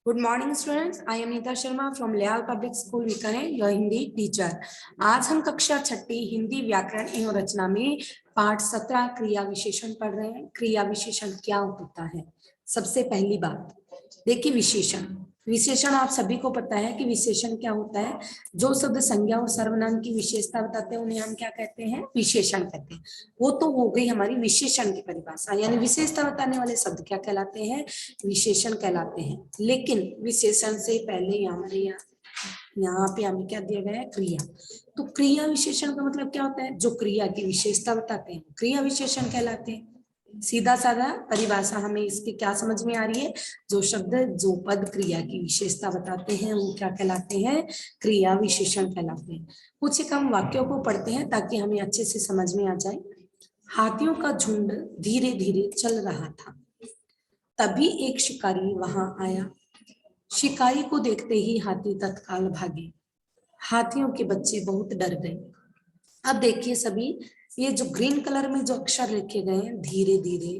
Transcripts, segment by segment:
Good morning students, I am Neeta Sharma from Lehal public school Bikaner, your Hindi teacher. आज हम कक्षा छठी हिंदी व्याकरण एवं रचना में पाठ 17 क्रिया विशेषण पढ़ रहे हैं। क्रिया विशेषण क्या होता है? सबसे पहली बात देखिए, विशेषण। विशेषण आप सभी को पता है कि विशेषण क्या होता है। जो शब्द संज्ञा और सर्वनाम की विशेषता बताते हैं उन्हें हम क्या कहते हैं? विशेषण कहते हैं। वो तो हो गई हमारी विशेषण की परिभाषा, यानी विशेषता बताने वाले शब्द क्या कहलाते हैं? विशेषण कहलाते हैं। लेकिन विशेषण से पहले हमारे यहाँ पे हमें क्या दिया गया है? क्रिया। तो क्रिया विशेषण का मतलब क्या होता है? जो क्रिया की विशेषता बताते हैं क्रिया विशेषण कहलाते हैं। सीधा साधा परिभाषा हमें इसकी क्या समझ में आ रही है? जो शब्द जो पद क्रिया की विशेषता बताते हैं वो क्या कहलाते हैं? क्रिया विशेषण कहलाते हैं। कुछ एक हम वाक्यों को पढ़ते हैं ताकि हमें अच्छे से समझ में आ जाए। हाथियों का झुंड धीरे धीरे चल रहा था, तभी एक शिकारी वहां आया। शिकारी को देखते ही हाथी तत्काल भागे। हाथियों के बच्चे बहुत डर गए। अब देखिए सभी, ये जो ग्रीन कलर में जो अक्षर लिखे गए हैं, धीरे धीरे,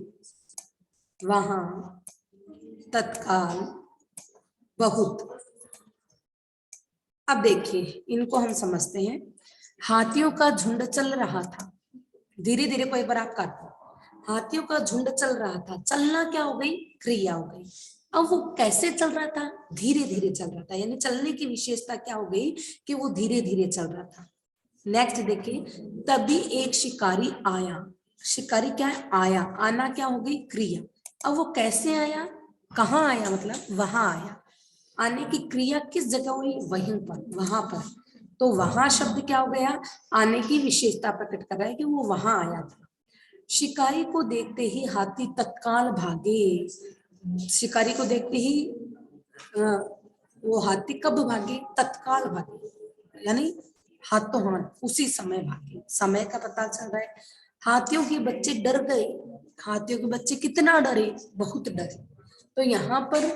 वहां, तत्काल, बहुत। अब देखिए इनको हम समझते हैं। हाथियों का झुंड चल रहा था, धीरे धीरे को एक बार आप काटो। हाथियों का झुंड चल रहा था, चलना क्या हो गई? क्रिया हो गई। अब वो कैसे चल रहा था? धीरे धीरे चल रहा था, यानी चलने की विशेषता क्या हो गई? कि वो धीरे धीरे चल रहा था। नेक्स्ट देखिए, तभी एक शिकारी आया। शिकारी क्या है? आया। आना क्या हो गई? क्रिया। अब वो कैसे आया? कहाँ आया? मतलब वहां आया। आने की क्रिया किस जगह हुई? वहीं पर, वहां पर। तो वहां शब्द क्या हो गया? आने की विशेषता प्रकट कर रहा है कि वो वहां आया था। शिकारी को देखते ही हाथी तत्काल भागे। शिकारी को देखते ही वो हाथी कब भागे? तत्काल भागे, यानी हाथों हाथ उसी समय भागे। समय का पता चल रहा है। हाथियों के बच्चे डर गए। हाथियों के बच्चे कितना डरे? बहुत डरे। तो यहाँ पर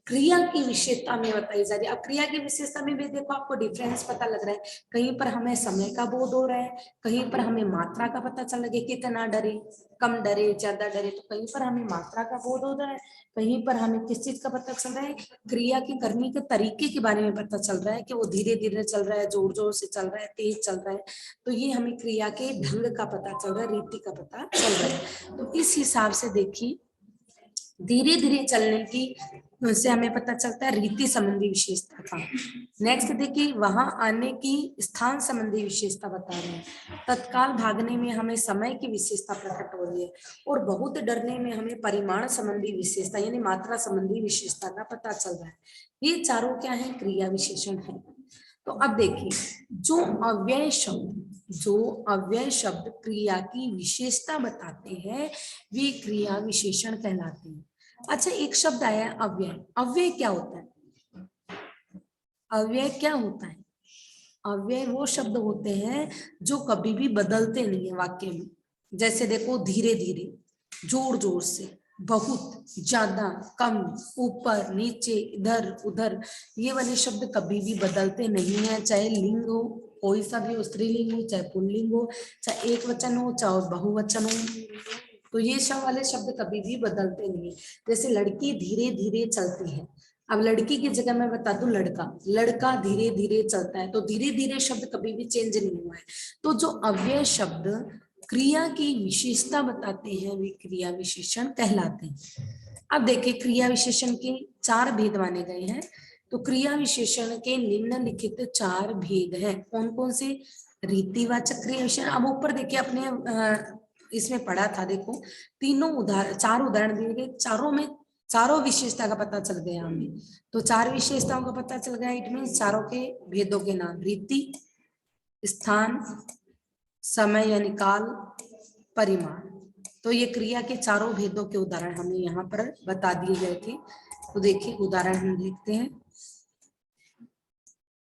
क्रिया की विशेषता में बताई जा रही है। अब क्रिया की विशेषता में भी देखो आपको डिफरेंस पता लग रहा है। कहीं पर हमें समय का बोध हो रहा है, कहीं पर हमें मात्रा का पता चल रहा है, कितना डरे, कम डरे, ज्यादा डरे। तो कहीं पर हमें मात्रा का बोध हो रहा है, कहीं पर हमें किस चीज का पता चल रहा है? क्रिया की करने के तरीके के बारे में पता चल रहा है कि वो धीरे धीरे चल रहा है, जोर जोर से चल रहा है, तेज चल रहा है। तो ये हमें क्रिया के ढंग का पता चल रहा है, रीति का पता चल रहा है। तो इस हिसाब से देखिए, धीरे धीरे चलने की से हमें पता चलता है रीति संबंधी विशेषता का। नेक्स्ट देखिए, वहां आने की स्थान संबंधी विशेषता बता रहे हैं। तत्काल भागने में हमें समय की विशेषता प्रकट हो रही है, और बहुत डरने में हमें परिमाण संबंधी विशेषता यानी मात्रा संबंधी विशेषता का पता चल रहा है। ये चारों क्या है? क्रिया विशेषण है। तो अब देखिए, जो अव्यय शब्द क्रिया की विशेषता बताते हैं वे क्रिया विशेषण कहलाते हैं। अच्छा, एक शब्द आया है अव्यय। अव्यय क्या होता है? अव्यय क्या होता है? अव्यय वो शब्द होते हैं जो कभी भी बदलते नहीं है वाक्य में। जैसे देखो, धीरे धीरे, जोर जोर से, बहुत, ज्यादा, कम, ऊपर, नीचे, इधर उधर, ये वाले शब्द कभी भी बदलते नहीं है। चाहे लिंग हो, कोई सा भी हो, स्त्रीलिंग हो चाहे पुल्लिंग हो, चाहे एक वचन हो चाहे बहुवचन हो, तो ये सब वाले शब्द कभी भी बदलते नहीं है। जैसे लड़की धीरे धीरे चलती है, अब लड़की की जगह मैं बता दूं लड़का। लड़का धीरे धीरे चलता है, तो धीरे धीरे शब्द कभी भी चेंज नहीं हुआ है। तो जो अव्यय शब्द क्रिया की विशेषता बताते हैं वे क्रिया विशेषण कहलाते हैं। अब देखिए, क्रिया विशेषण के 4 भेद माने गए हैं। तो क्रिया विशेषण के निम्नलिखित 4 भेद हैं। कौन कौन से? रीतिवाचक क्रिया विशेषण। अब ऊपर देखिए, अपने इसमें पढ़ा था, देखो तीनों उदाहरण, 4 उदाहरण दिए गए, चारों में चारों विशेषता का पता चल गया हमें। तो 4 विशेषताओं का पता चल गया, इट मीन चारों के भेदों के नाम: रीति, स्थान, समय यानी काल, परिमाण। तो ये क्रिया के चारों भेदों के उदाहरण हमें यहाँ पर बता दिए गए थे। तो देखिए उदाहरण हम देखते हैं।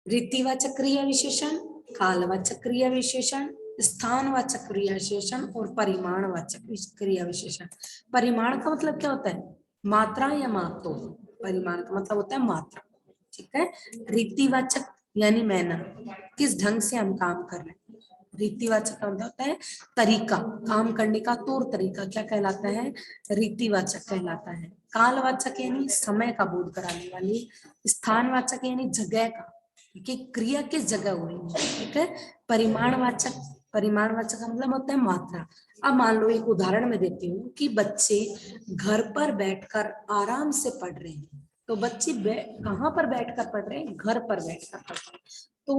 रीतिवाचक क्रिया विशेषण, कालवाचक क्रिया विशेषण, स्थानवाचक क्रिया विशेषण और परिमाणवाचक क्रिया विशेषण। परिमाण का मतलब क्या होता है? मात्रा या माप तो। परिमाण का मतलब होता है मात्रा, ठीक है। रीतिवाचक यानी मैनर, किस ढंग से हम काम कर रहे हैं। रीतिवाचक का मतलब होता है तरीका, काम करने का तौर तरीका, क्या कहलाता है? रीतिवाचक कहलाता है। कालवाचक यानी समय का बोध कराने वाली, स्थानवाचक यानी जगह का, कि क्रिया किस जगह हो रही है, ठीक है। परिमाणवाचक, परिमाणवाचक का मतलब होता है मात्रा। अब मान लो एक उदाहरण मैं देती हूँ कि बच्चे घर पर बैठकर आराम से पढ़ रहे हैं, तो बच्चे कहाँ पर बैठकर पढ़ रहे हैं? घर पर बैठकर पढ़ रहे हैं, तो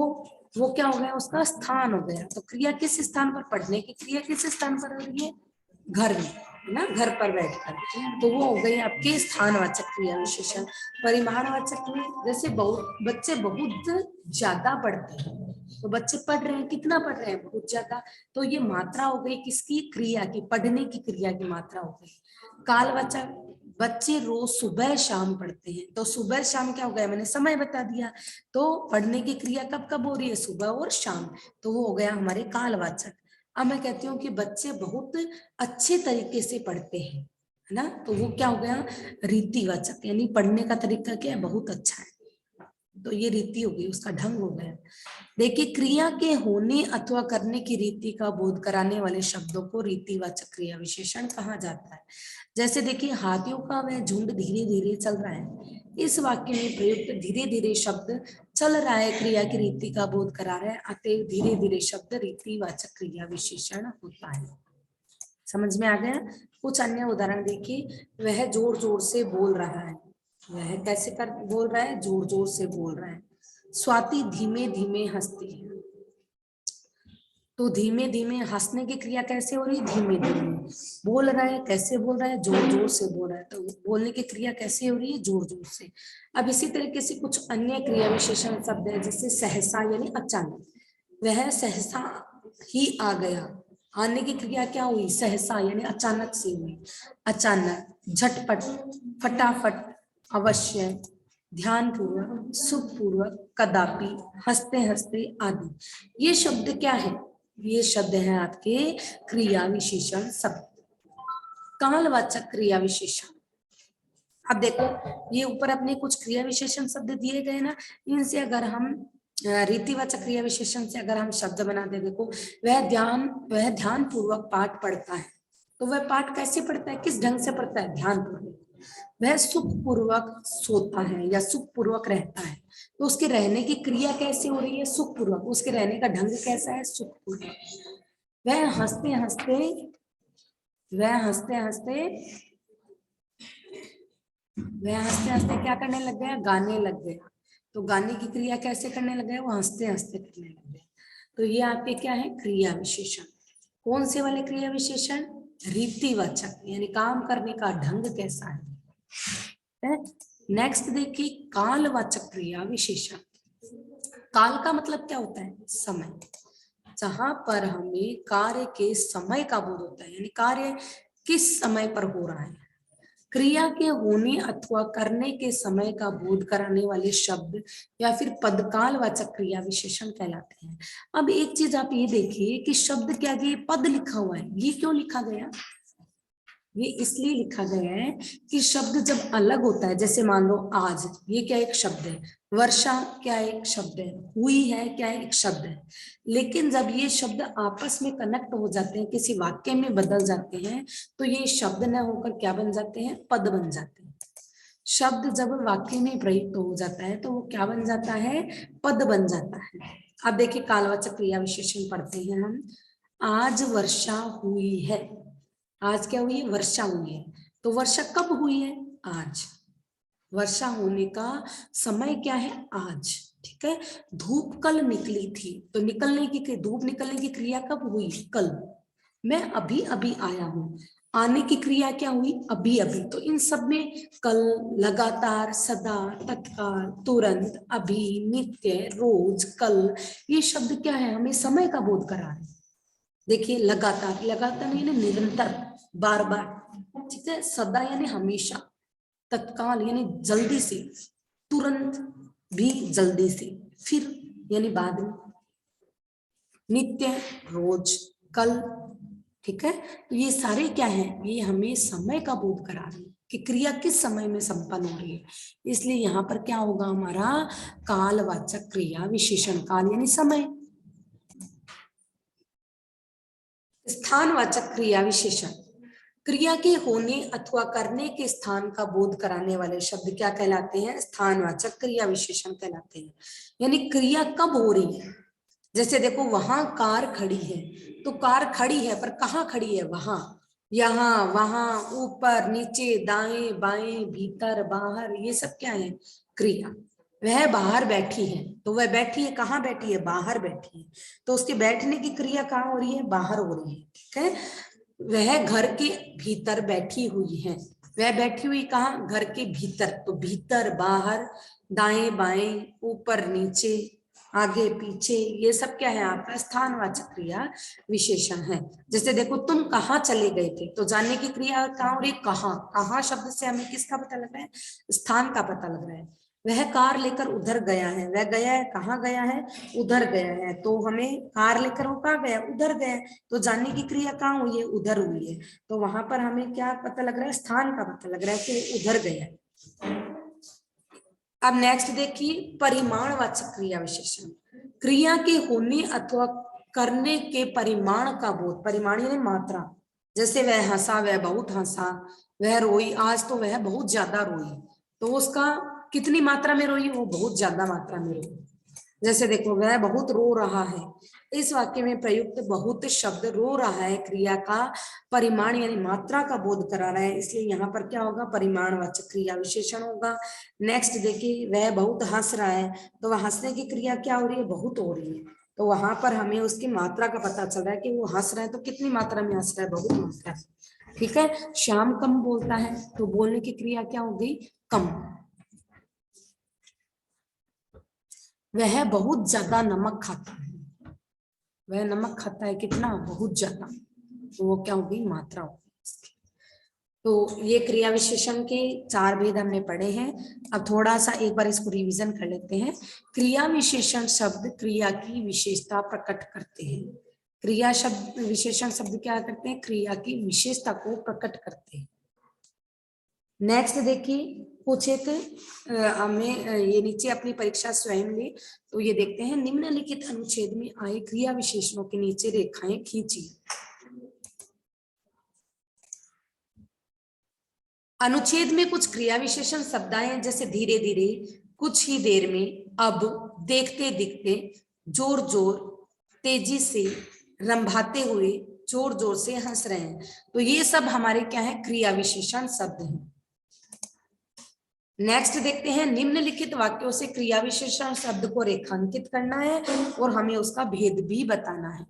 वो क्या हो गया? उसका स्थान हो गया। तो क्रिया किस स्थान पर, पढ़ने की क्रिया किस स्थान पर हो रही है? घर में, है ना, घर पर बैठकर। तो वो हो गई आपके स्थानवाचक क्रिया विशेषण। परिमाणवाचक में जैसे बहुत बच्चे बहुत ज्यादा पढ़ते हैं, तो बच्चे पढ़ रहे हैं, कितना पढ़ रहे हैं? बहुत ज्यादा। तो ये मात्रा हो गई किसकी? क्रिया की, पढ़ने की क्रिया की मात्रा हो गई। कालवाचक, बच्चे रोज सुबह शाम पढ़ते हैं, तो सुबह शाम क्या हो गया? मैंने समय बता दिया। तो पढ़ने की क्रिया कब कब हो रही है? सुबह और शाम। तो वो हो गया हमारे कालवाचक। अब मैं कहती हूँ कि बच्चे बहुत अच्छे तरीके से पढ़ते हैं, है ना, तो वो क्या हो गया? रीतिवाचक, यानी पढ़ने का तरीका क्या है? बहुत अच्छा है। तो ये रीति हो गई, उसका ढंग हो गया। देखिए, क्रिया के होने अथवा करने की रीति का बोध कराने वाले शब्दों को रीतिवाचक क्रिया विशेषण कहा जाता है। जैसे देखिए, हाथियों का वह झुंड धीरे धीरे चल रहा है, इस वाक्य में प्रयुक्त धीरे धीरे शब्द चल रहा है क्रिया की रीति का बोध करा रहा है, अतएव धीरे धीरे शब्द रीतिवाचक क्रिया विशेषण होता है। समझ में आ गया? कुछ अन्य उदाहरण देखिए, वह जोर जोर से बोल रहा है, वह कैसे कर बोल रहा है? जोर जोर से बोल रहा है। स्वाति धीमे धीमे हंसती है, तो धीमे धीमे हंसने की क्रिया कैसे हो रही है? धीमे धीमे। बोल रहा है, कैसे बोल रहा है? जोर जोर से बोल रहा है, तो बोलने की क्रिया कैसे हो रही है? जोर जोर से। अब इसी तरीके से कुछ अन्य क्रिया विशेषण शब्द है, जैसे सहसा यानी अचानक, वह सहसा ही आ गया, आने की क्रिया क्या हुई? सहसा यानी अचानक से हुई। अचानक, झटपट, फटाफट, अवश्य, ध्यानपूर्वक, सुखपूर्वक, कदापि, हंसते हंसते आदि। ये शब्द क्या है? ये शब्द है आपके क्रिया विशेषण शब्द, कालवाचक क्रिया विशेषण। अब देखो, ये ऊपर अपने कुछ क्रिया विशेषण शब्द दिए गए ना, इनसे अगर हम रीतिवाचक क्रिया विशेषण से अगर हम शब्द बनाते, देखो, वह ध्यान पूर्वक पाठ पढ़ता है, तो वह पाठ कैसे पढ़ता है? किस ढंग से पढ़ता है? ध्यान पूर्वक। वह सुखपूर्वक सोता है या सुखपूर्वक रहता है, तो उसके रहने की क्रिया कैसे हो रही है? सुखपूर्वक। उसके रहने का ढंग कैसा है? सुखपूर्वक। वह हंसते हंसते वह हंसते हंसते वह हंसते हंसते क्या करने लग गया? गाने लग गया। तो गाने की क्रिया कैसे करने लग गया? वो हंसते हंसते करने लग गया। तो ये आपके क्या है? क्रिया विशेषण। कौन से वाले क्रिया विशेषण? रीतिवाचक, यानी काम करने का ढंग कैसा है। नेक्स्ट देखिए, कालवाचक क्रिया विशेषण। काल का मतलब क्या होता है? समय। जहां पर हमें कार्य के समय का बोध होता है, यानी कार्य किस समय पर हो रहा है, क्रिया के होने अथवा करने के समय का बोध कराने वाले शब्द या फिर पदकालवाचक क्रिया विशेषण कहलाते हैं। अब एक चीज आप ये देखिए कि शब्द क्या, ये पद लिखा हुआ है, ये क्यों लिखा गया? ये इसलिए लिखा गया है कि शब्द जब अलग होता है, जैसे मान लो आज, ये क्या एक शब्द है, वर्षा क्या एक शब्द है, हुई है क्या एक शब्द है, लेकिन जब ये शब्द आपस में कनेक्ट हो जाते हैं, किसी वाक्य में बदल जाते हैं, तो ये शब्द न होकर क्या बन जाते हैं? पद बन जाते हैं। शब्द जब वाक्य में प्रयुक्त हो जाता है तो वो क्या बन जाता है? पद बन जाता है। अब देखिए, कालवाचक क्रिया विशेषण पढ़ते हैं हम। आज वर्षा हुई है, आज क्या हुई है? वर्षा हुई है। तो वर्षा कब हुई है? आज। वर्षा होने का समय क्या है? आज। ठीक है। धूप कल निकली थी, तो धूप निकलने की क्रिया कब हुई? कल। मैं अभी अभी आया हूं, आने की क्रिया क्या हुई? अभी अभी। तो इन सब में कल, लगातार, सदा, तत्काल, तुरंत, अभी, नित्य, रोज, कल, ये शब्द क्या है? हमें समय का बोध करा रहे हैं। देखिए, लगातार, लगातार यानी निरंतर, बार बार, ठीक है। सदा यानी हमेशा, तत्काल यानी जल्दी से, तुरंत भी जल्दी से, फिर यानी बाद में, नित्य रोज, कल, ठीक है। तो ये सारे क्या है? ये हमें समय का बोध करा रहे हैं कि क्रिया किस समय में संपन्न हो रही है। इसलिए यहाँ पर क्या होगा हमारा? कालवाचक क्रिया विशेषण। काल यानी समय, स्थानवाचक क्रिया विशेषण, क्रिया के होने अथवा करने के स्थान का बोध कराने वाले शब्द क्या कहलाते हैं? स्थानवाचक क्रिया विशेषण कहलाते हैं। यानी क्रिया कब हो रही है, जैसे देखो वहां कार खड़ी है, तो कार खड़ी है पर कहाँ खड़ी है? वहां, यहाँ, वहां, ऊपर, नीचे, दाएं बाएं, भीतर बाहर, ये सब क्या है? क्रिया। वह बाहर बैठी है, तो वह बैठी है, कहाँ बैठी है? बाहर बैठी है, तो उसके बैठने की क्रिया कहाँ हो रही है? बाहर हो रही है। ठीक है। वह घर के भीतर बैठी हुई है, वह बैठी हुई कहाँ? घर के भीतर, तो भीतर बाहर, दाएं बाएं, ऊपर नीचे, आगे पीछे, ये सब क्या है? आपका स्थानवाचक क्रिया विशेषण है। जैसे देखो तुम कहाँ चले गए थे, तो जानने की क्रिया कहाँ हो रही? कहाँ। कहाँ शब्द से हमें किसका पता लग रहा है? स्थान का पता लग रहा है। वह कार लेकर उधर गया है, वह गया है, कहाँ गया है? उधर गया है, तो हमें कार लेकर वो कहाँ गया? उधर गया, तो जानने की क्रिया कहाँ हुई है? उधर हुई है, तो वहां पर हमें क्या पता लग रहा है? स्थान का पता लग रहा है कि उधर गया है। अब नेक्स्ट देखिए, परिमाणवाचक क्रिया विशेषण, क्रिया के होने अथवा करने के परिमाण का बोध, परिमाण यानी मात्रा, जैसे वह हंसा, वह बहुत हंसा, वह रोई, आज तो वह बहुत ज्यादा रोई, तो उसका कितनी मात्रा में रोई? वो बहुत ज्यादा मात्रा में रोई। जैसे देखो वह बहुत रो रहा है, इस वाक्य में प्रयुक्त बहुत शब्द रो रहा है क्रिया का परिमाण यानी मात्रा का बोध करा रहा है, इसलिए यहाँ पर क्या होगा? परिमाणवाचक क्रिया विशेषण होगा। नेक्स्ट देखिए, वह बहुत हंस रहा है, तो वह हंसने की क्रिया क्या हो रही है? बहुत हो रही है, तो वहां पर हमें उसकी मात्रा का पता चल रहा है कि वो हंस रहा है, तो कितनी मात्रा में हंस रहा है? बहुत मात्रा। ठीक है। श्याम कम बोलता है, तो बोलने की क्रिया क्या हो गई? कम। वह बहुत ज्यादा नमक खाता है, वह नमक खाता है कितना? बहुत ज्यादा, तो वो क्या होगी? मात्रा होगी। तो ये क्रिया विशेषण के चार भेद हमने पढ़े हैं। अब थोड़ा सा एक बार इसको रिवीजन कर लेते हैं। क्रिया विशेषण शब्द क्रिया की विशेषता प्रकट करते हैं। क्रिया शब्द विशेषण शब्द क्या करते हैं? क्रिया की विशेषता को प्रकट करते हैं। नेक्स्ट देखिए, कुछ एक हमें ये नीचे अपनी परीक्षा स्वयं ले, तो ये देखते हैं, निम्नलिखित अनुच्छेद में आए क्रिया विशेषणों के नीचे रेखाएं खींची। अनुच्छेद में कुछ क्रिया विशेषण शब्द आए हैं, जैसे धीरे धीरे, कुछ ही देर में, अब, देखते दिखते, जोर जोर, तेजी से, रंभाते हुए, जोर जोर से हंस रहे हैं, तो ये सब हमारे क्या है? क्रिया विशेषण शब्द हैं। नेक्स्ट देखते हैं, निम्नलिखित वाक्यों से क्रिया विशेषण शब्द को रेखांकित करना है और हमें उसका भेद भी बताना है।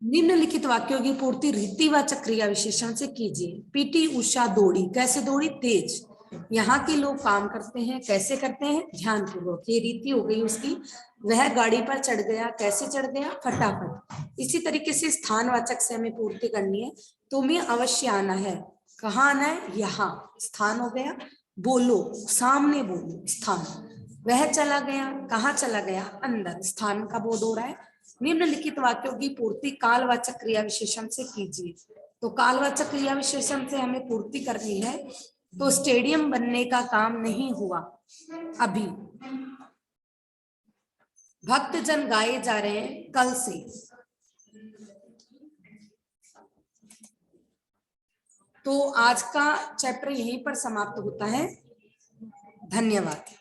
निम्नलिखित वाक्यों की पूर्ति रीतिवाचक क्रिया विशेषण से कीजिए। पीटी उषा दौड़ी, कैसे दौड़ी? तेज। यहाँ के लोग काम करते हैं, कैसे करते हैं? ध्यानपूर्वक, ये रीति हो गई उसकी। वह गाड़ी पर चढ़ गया, कैसे चढ़ गया? फटाफट। इसी तरीके से स्थानवाचक से हमें पूर्ति करनी है। तुम्हें अवश्य आना है, कहाँ आना है? यहाँ, स्थान हो गया। बोलो, सामने बोलो, स्थान। वह चला गया, कहाँ चला गया? अंदर, स्थान का बोध हो रहा है। निम्नलिखित वाक्यों की पूर्ति कालवाचक क्रिया विशेषण से कीजिए। तो कालवाचक क्रिया विशेषण से हमें पूर्ति करनी है, तो स्टेडियम बनने का काम नहीं हुआ अभी, भक्तजन गाए जा रहे हैं कल से। तो आज का चैप्टर यहीं पर समाप्त होता है। धन्यवाद।